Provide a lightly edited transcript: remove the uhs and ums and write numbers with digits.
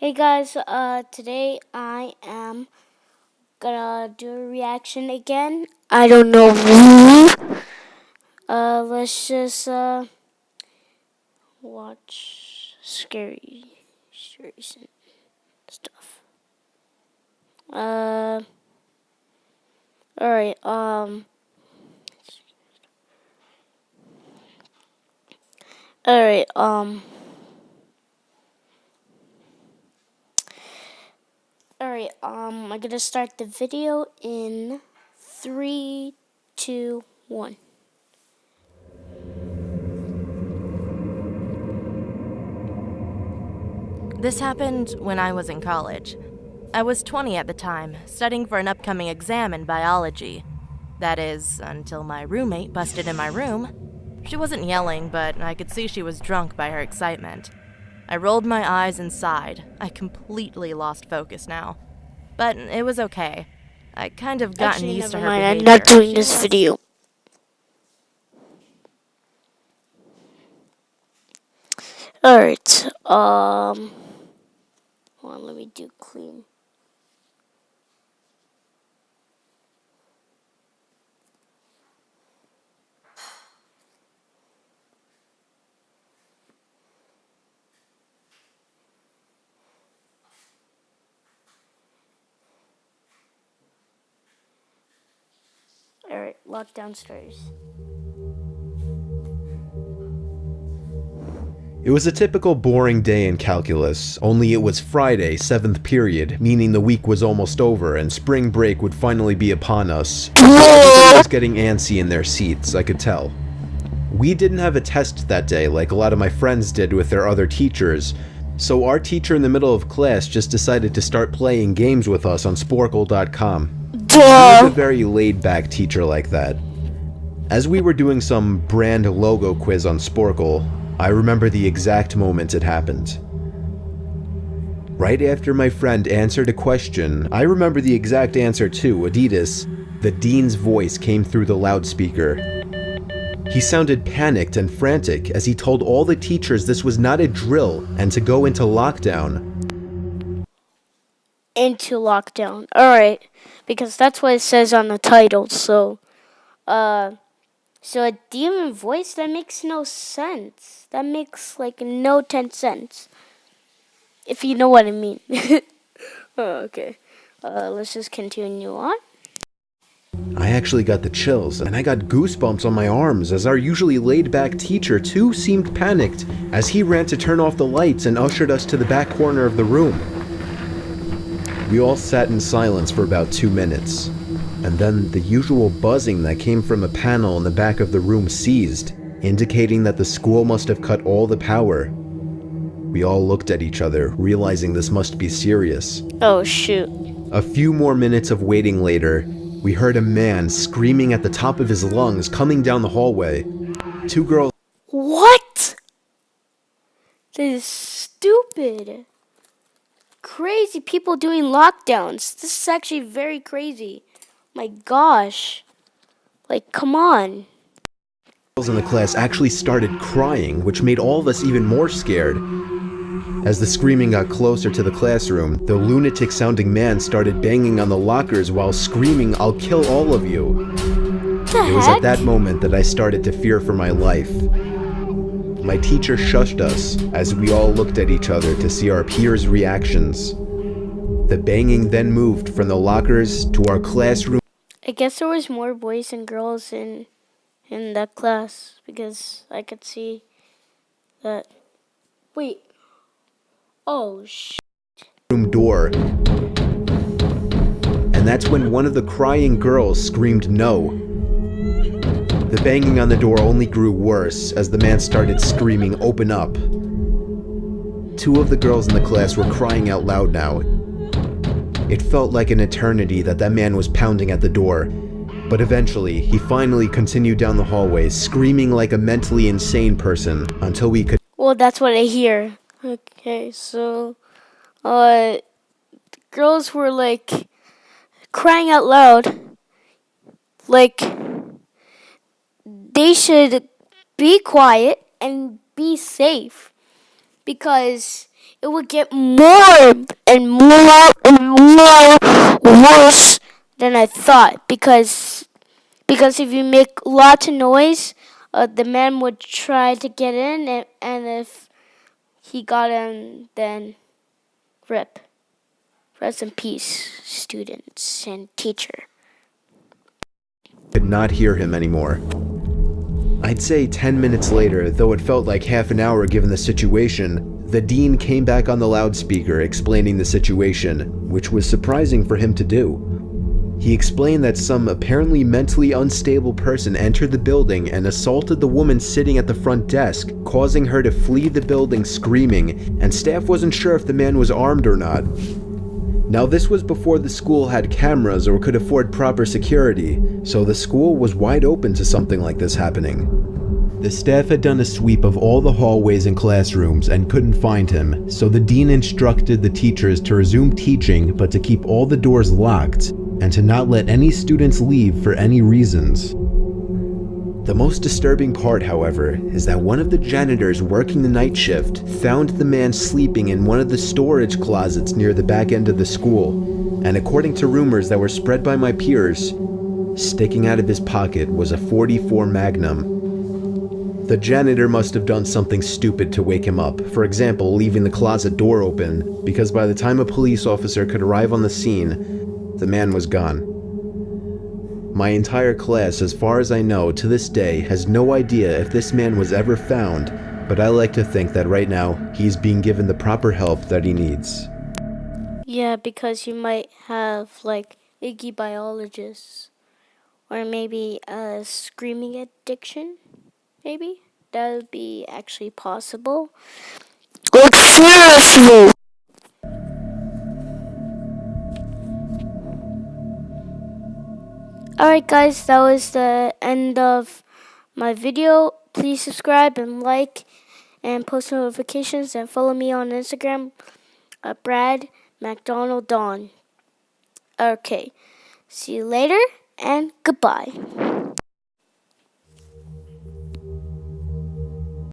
Hey guys, today I am gonna do a reaction again. I don't know who. Let's just watch scary stories and stuff. Uh, all right. All right. All right. I'm gonna start the video in three, two, one. This happened when I was in college. I was 20 at the time, studying for an upcoming exam in biology. That is, until my roommate busted in my room. She wasn't yelling, but I could see she was drunk by her excitement. I rolled my eyes and sighed. I completely lost focus now. But it was okay. I kind of gotten Actually, used to never her mind. I'm not behavior. doing She this was video. All right. Hold on, let me do clean. All right, lock downstairs. It was a typical boring day in calculus, only it was Friday, 7th period, meaning the week was almost over and spring break would finally be upon us. Everybody was getting antsy in their seats, I could tell. We didn't have a test that day like a lot of my friends did with their other teachers, so our teacher in the middle of class just decided to start playing games with us on Sporkle.com. He was a very laid-back teacher like that. As we were doing some brand logo quiz on Sporkle, I remember the exact moment it happened. Right after my friend answered a question, I remember the exact answer too, Adidas. The dean's voice came through the loudspeaker. He sounded panicked and frantic as he told all the teachers this was not a drill and to go into lockdown. Into lockdown. All right, because that's what it says on the title. So a demon voice, that makes no sense. That makes like no 10 cents. If you know what I mean. Oh, okay. Let's just continue on. I actually got the chills, and I got goosebumps on my arms as our usually laid-back teacher too seemed panicked as he ran to turn off the lights and ushered us to the back corner of the room. We all sat in silence for about 2 minutes, and then the usual buzzing that came from a panel in the back of the room ceased, indicating that the school must have cut all the power. We all looked at each other, realizing this must be serious. Oh, shoot. A few more minutes of waiting later, we heard a man screaming at the top of his lungs coming down the hallway. Two girls What? This is stupid. Crazy people doing lockdowns. This is actually very crazy. My gosh. Like, come on. in the class actually started crying, which made all of us even more scared. As the screaming got closer to the classroom, the lunatic-sounding man started banging on the lockers while screaming, "I'll kill all of you." It was at that moment that I started to fear for my life. My teacher shushed us as we all looked at each other to see our peers' reactions. The banging then moved from the lockers to our classroom. I guess there was more boys and girls in that class because I could see that. Wait. Oh, Door. And that's when one of the crying girls screamed no. The banging on the door only grew worse as the man started screaming, "Open up." Two of the girls in the class were crying out loud now. It felt like an eternity that man was pounding at the door, but eventually he finally continued down the hallway, screaming like a mentally insane person until we could. well, that's what I hear. Okay, so, girls were like crying out loud, like they should be quiet and be safe because it would get more and more and more worse than I thought. Because if you make lots of noise, the man would try to get in, and if he got in, then rip. Rest in peace, students and teacher. Could not hear him anymore. I'd say 10 minutes later, though it felt like half an hour given the situation, the dean came back on the loudspeaker explaining the situation, which was surprising for him to do. He explained that some apparently mentally unstable person entered the building and assaulted the woman sitting at the front desk, causing her to flee the building screaming, and staff wasn't sure if the man was armed or not. Now, this was before the school had cameras or could afford proper security, so the school was wide open to something like this happening. The staff had done a sweep of all the hallways and classrooms and couldn't find him, so the dean instructed the teachers to resume teaching but to keep all the doors locked and to not let any students leave for any reasons. The most disturbing part, however, is that one of the janitors working the night shift found the man sleeping in one of the storage closets near the back end of the school, and according to rumors that were spread by my peers, sticking out of his pocket was a .44 Magnum. The janitor must have done something stupid to wake him up, for example, leaving the closet door open, because by the time a police officer could arrive on the scene, the man was gone. My entire class, as far as I know, to this day, has no idea if this man was ever found, but I like to think that right now, he's being given the proper help that he needs. Yeah, because you might have, like, icky biologists. Or maybe a screaming addiction, maybe? That would be actually possible. Like, seriously! Alright guys, that was the end of my video. Please subscribe and like and post notifications and follow me on Instagram, Brad McDonald Dawn. Okay, see you later and goodbye.